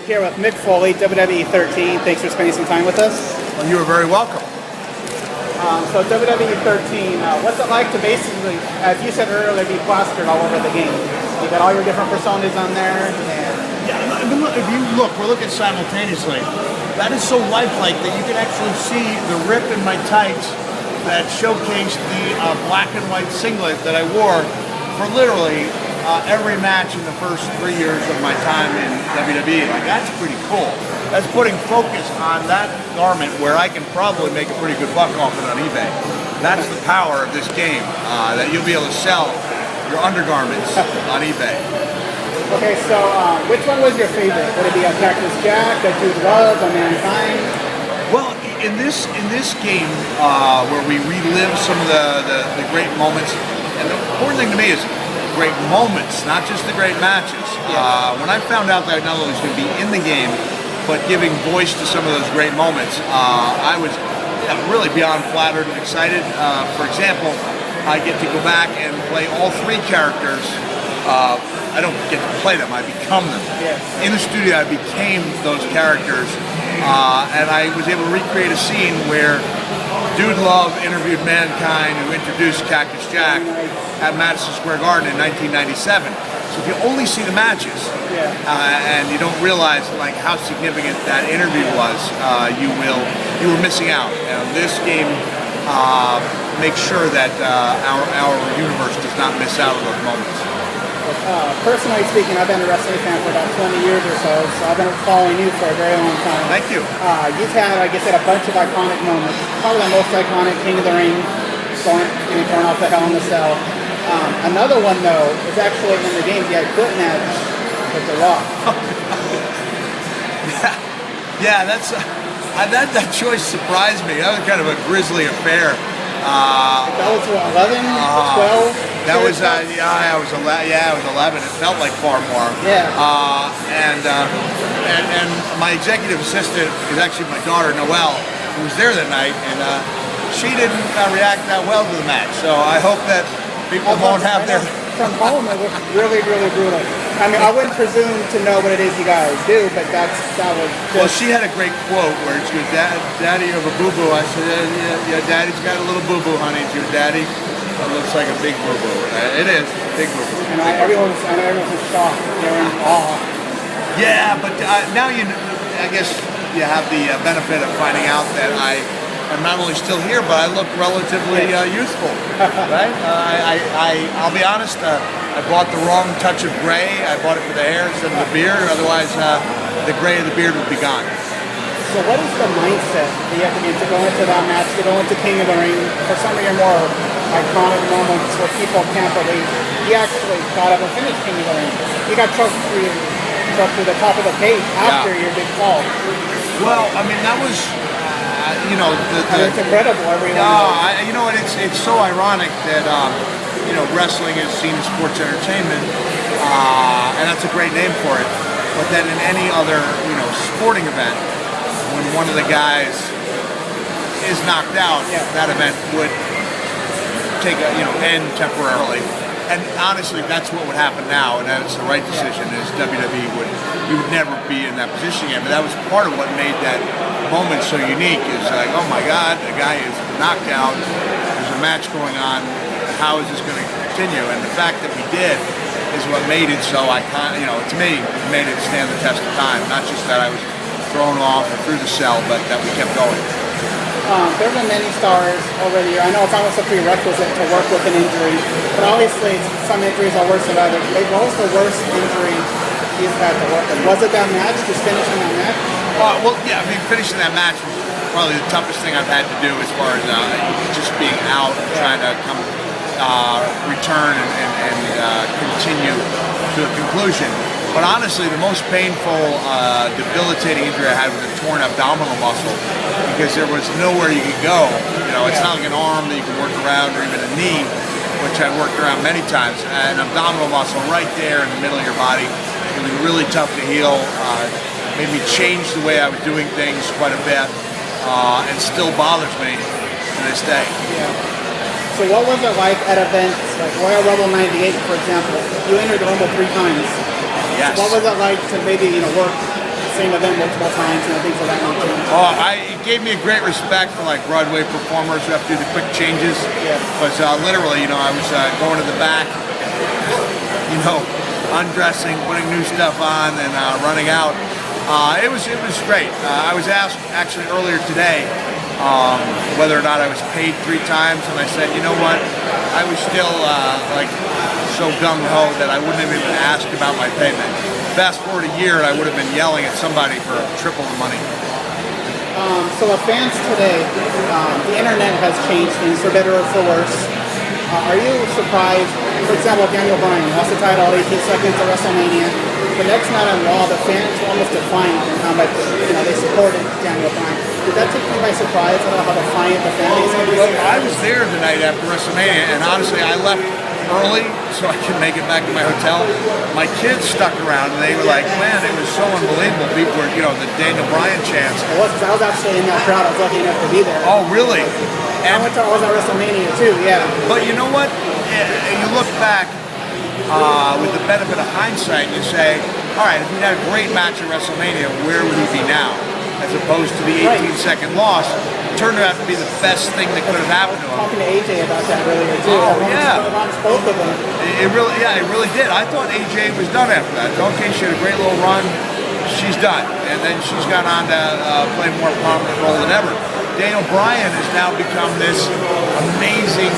Here with Mick Foley, WWE 13. Thanks for spending some time with us. Well, you are very welcome. So WWE 13, what's it like to basically, as you said earlier, be plastered all over the game? You got all your different personas on there. Yeah, I mean, look, if you look, we're looking simultaneously. That is so lifelike that you can actually see the rip in my tights that showcased the black and white singlet that I wore for literally every match in the first 3 years of my time in WWE. Like, that's pretty cool. That's putting focus on that garment where I can probably make a pretty good buck off it on eBay. That's the power of this game, that you'll be able to sell your undergarments on eBay. Okay, so which one was your favorite? Would it be a Cactus Jack, a Dude Love, a Mankind? Well, in this game, where we relive some of the great moments, and the important thing to me is great moments, not just the great matches. When I found out that I not only was going to be in the game, but giving voice to some of those great moments, I was really beyond flattered and excited. For example, I get to go back and play all three characters. I don't get to play them, I become them. Yes. In the studio, I became those characters, and I was able to recreate a scene where Dude Love interviewed Mankind, who introduced Cactus Jack at Madison Square Garden in 1997. So if you only see the matches, and you don't realize like how significant that interview was, you were missing out. And this game makes sure that our universe does not miss out on those moments. Personally speaking, I've been a wrestling fan for about 20 years or so I've been following you for a very long time. Thank you. You've had, like I said, a bunch of iconic moments. Probably the most iconic, King of the Ring, getting thrown off the Hell in the Cell. Another one, though, is actually in the game, the quit match with The Rock. Yeah, that choice surprised me. That was kind of a grisly affair. That was what, 11, 12? That was I was 11. Yeah, I was 11. It felt like far more. Yeah. And my executive assistant is actually my daughter Noelle, who was there that night, and she didn't react that well to the match. So I hope that people won't have their. From home, it was really, really brutal. I mean, I wouldn't presume to know what it is you guys do, but that was just... Well, she had a great quote where she goes, Daddy, you have a boo-boo. I said, yeah, Daddy's got a little boo-boo, honey. It's your daddy. It looks like a big boo-boo. It is, big boo-boo. And everyone was in shock. They're in awe. Yeah, but now I guess you have the benefit of finding out that I'm not only still here, but I look relatively youthful, right? I'll be honest, I bought the wrong touch of gray. I bought it for the hair instead of the beard, otherwise the gray of the beard would be gone. So what is the mindset that you have to be to go into that match, to go into King of the Ring, for some of your more iconic moments where people can't believe you actually got up and finished King of the Ring? You got trucked through the top of the cage after your big fall. Well, I mean, that was... it's incredible. Everyone you know what? It's so ironic that wrestling is seen as sports entertainment, and that's a great name for it. But then in any other sporting event, when one of the guys is knocked out, that event would take end temporarily. And honestly, that's what would happen now, and that's the right decision. Is WWE would never be in that position again. But that was part of what made that moment so unique. Is like, oh my God, the guy is knocked out. There's a match going on. How is this going to continue? And the fact that we did is what made it so iconic. To me, it made it stand the test of time. Not just that I was thrown off or through the cell, but that we kept going. There have been many stars over the year. I know it's almost a prerequisite to work with an injury, but obviously some injuries are worse than others. What was the worst injury you've had to work with? Was it that match, just finishing that match? Well, yeah, I mean, finishing that match was probably the toughest thing I've had to do as far as just being out and trying to return and continue to a conclusion. But honestly, the most painful, debilitating injury I had was a torn abdominal muscle, because there was nowhere you could go. It's not like an arm that you can work around, or even a knee, which I worked around many times. An abdominal muscle right there in the middle of your body. It was really tough to heal. Made me change the way I was doing things quite a bit, and still bothers me to this day. Yeah. So what was it like at events like Royal Rumble 98, for example? You entered the Rumble 3 times. Yes. So what was it like to maybe work same event multiple times, things of that nature. Oh, it gave me a great respect for like Broadway performers who have to do the quick changes. Yeah. Because literally, I was going to the back, undressing, putting new stuff on, and running out. It was great. I was asked actually earlier today whether or not I was paid 3 times, and I said, you know what, I was still so gung-ho that I wouldn't have even asked about my payment. Fast forward a year, and I would have been yelling at somebody for triple the money. So the fans today, the internet has changed things for better or for worse. Are you surprised, for example, Daniel Bryan lost the title 18 seconds at WrestleMania. The next night on Raw, the fans were almost defiant in how much they supported Daniel Bryan. Did that take you by surprise at how defiant the fan base was? Well, I was there the night after WrestleMania, and honestly, I left early so I could make it back to my hotel. My kids stuck around, and they were like, man, it was so unbelievable. People were, the Daniel Bryan chants. It was, because I was actually in that crowd. I was lucky enough to be there. Oh, really? And I was at WrestleMania too, yeah. But you know what? You look back with the benefit of hindsight, you say, all right, if he had a great match at WrestleMania, where would he be now? As opposed to the 18-second loss, turned out to be the best thing that could have happened to him. Talking to AJ about that earlier too. Oh, yeah. Both of them. It really did. I thought AJ was done after that. Okay, she had a great little run. She's done. And then she's gone on to play a more prominent role than ever. Daniel Bryan has now become this amazing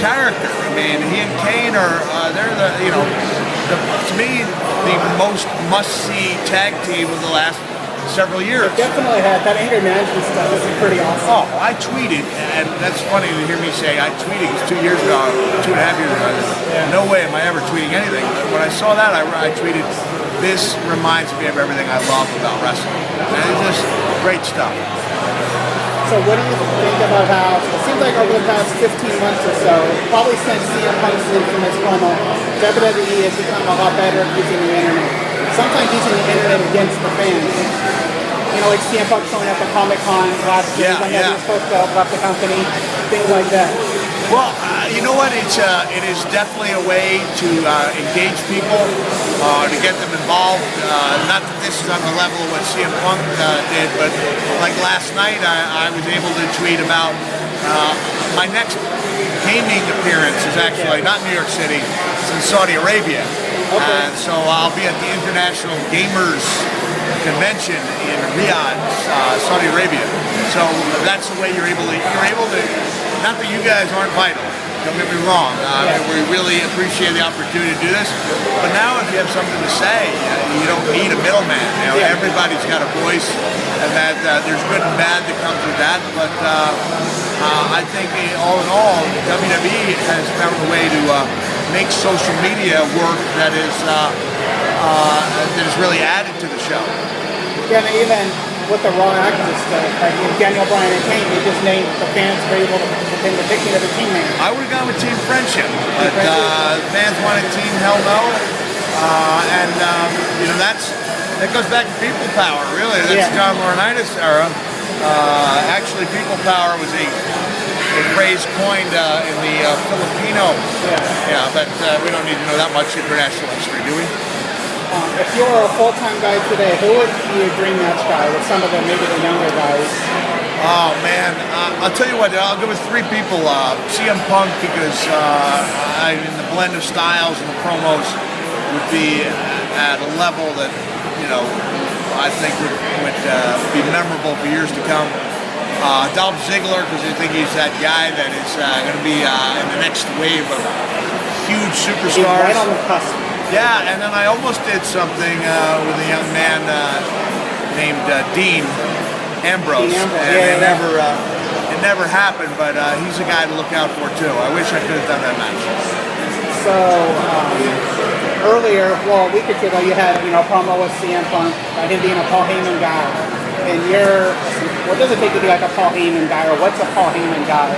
character. I mean, he and Kane are, they're to me, the most must-see tag team of the last several years. It definitely had. That anger management stuff was pretty awesome. Oh, I tweeted, and that's funny to hear me say I tweeted, because 2 years ago, 2.5 years ago, no way am I ever tweeting anything. But when I saw that, I tweeted, this reminds me of everything I love about wrestling. And it's just great stuff. So what do you think about how, it seems like over the past 15 months or so, probably since CM Punk's infamous promo, WWE has become a lot better at using the internet. Sometimes using the internet against the fans. Like CM Punk showing up at Comic-Con last year when he was supposed to have left the company, things like that. Well, you know what? It is definitely a way to engage people, to get them involved. Not that this is on the level of what CM Punk did, but like last night, I was able to tweet about my next gaming appearance is actually not in New York City, it's in Saudi Arabia. Okay. So I'll be at the International Gamers Convention in Riyadh, Saudi Arabia. So that's the way you're able to, not that you guys aren't vital, don't get me wrong, we really appreciate the opportunity to do this, but now if you have something to say, you don't need a middleman. Everybody's got a voice, and that there's good and bad that comes with that, but I think all in all, WWE has found a way to make social media work that is really added to the show. Yeah, and even with the Raw actors stuff, like Daniel Bryan and Kane, they just named the fans were able to name the picking of the team name. I would have gone with Team Friendship, but fans wanted Team Hell No, and that goes back to people power, really. That's John Laurinaitis era. Actually, people power was a phrase coined in the Filipino. But we don't need to know that much international history, do we? If you were a full-time guy today, who would be your dream match guy with some of the maybe the younger guys? Oh man, I'll tell you what, I'll go with 3 people. CM Punk, because in the blend of styles and the promos would be at a level that I think would be memorable for years to come. Dolph Ziggler, because I think he's that guy that is going to be in the next wave of huge superstars. He's right on the cusp. Yeah, and then I almost did something with a young man named Dean Ambrose. It never happened, but he's a guy to look out for too. I wish I could have done that match. So earlier, a week or two ago, you had a promo with CM Punk, him being a Paul Heyman guy. And what does it take to be like a Paul Heyman guy, or what's a Paul Heyman guy?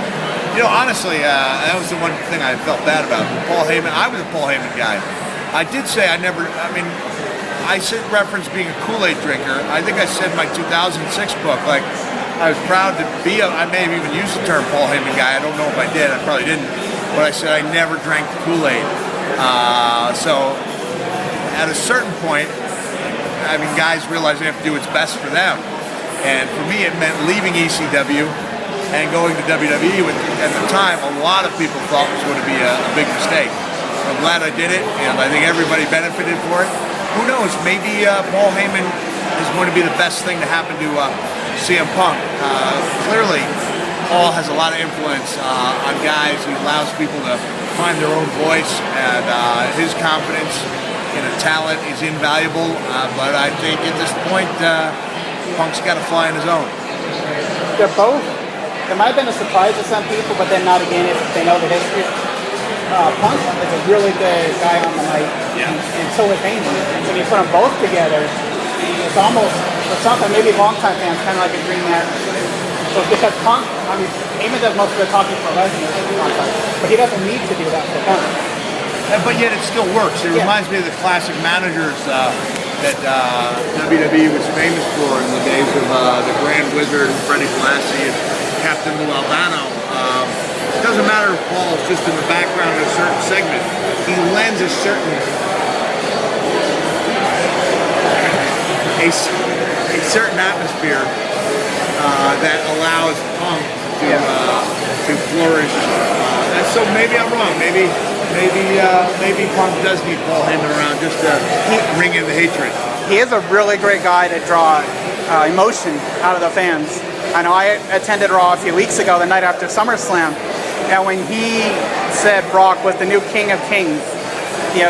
Honestly, that was the one thing I felt bad about. Paul Heyman, I was a Paul Heyman guy. I did say I said reference being a Kool-Aid drinker. I think I said in my 2006 book, like, I was proud to be I may have even used the term Paul Heyman guy. I don't know if I did, I probably didn't. But I said I never drank the Kool-Aid. So at a certain point, I mean, guys realize they have to do what's best for them. And for me, it meant leaving ECW and going to WWE, which at the time a lot of people thought was going to be a big mistake. I'm glad I did it, and I think everybody benefited for it. Who knows, maybe Paul Heyman is going to be the best thing to happen to CM Punk. Clearly, Paul has a lot of influence on guys. He allows people to find their own voice, and his confidence in a talent is invaluable, but I think at this point, Punk's got to fly on his own. They're both. It might have been a surprise to some people, but then not again if they know the history. Punk is a really good guy on the mic, and so is Heyman. And when you put them both together, it's almost, for something, maybe longtime fans, kind of like a dream match. So because Punk, I mean, Heyman does most of the talking for Lesnar, but he doesn't need to do that for Punk. But yet it still works. It reminds me of the classic managers that WWE was famous for in the days of the Grand Wizard and Freddie Blassie and Captain Lou Albano. It doesn't matter if Paul's just in the background of a certain segment. He lends a certain atmosphere that allows Punk to flourish. And so maybe I'm wrong. Maybe Punk does need Paul Heyman around just to bring in the hatred. He is a really great guy to draw emotion out of the fans. I know I attended Raw a few weeks ago, the night after SummerSlam, and when he said Brock was the new King of Kings, the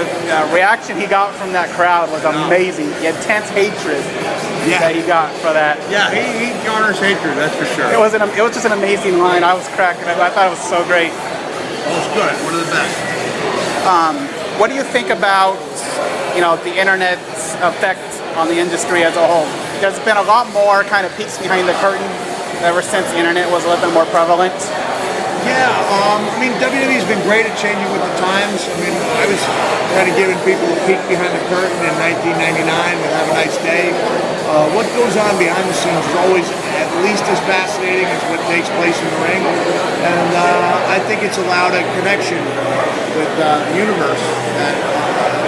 reaction he got from that crowd was amazing. The intense hatred that he got for that. Yeah, he garners hatred, that's for sure. It was just an amazing line. I was cracking up. I thought it was so great. Well, it's good. One of the best. What do you think about the internet's effect on the industry as a whole? There's been a lot more kind of peeks behind the curtain ever since the internet was a little bit more prevalent. Yeah, I mean, WWE's been great at changing with the times. I mean, I was kind of giving people a peek behind the curtain in 1999 with Have a Nice Day. What goes on behind the scenes is always at least as fascinating as what takes place in the ring. And I think it's allowed a connection with the universe that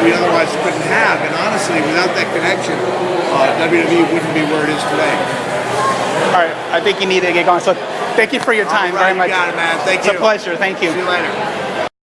we otherwise couldn't have. And honestly, without that connection, WWE wouldn't be where it is today. All right, I think you need to get going. So thank you for your time very much. You got it, man. Thank you. It's a pleasure. Thank you. See you later.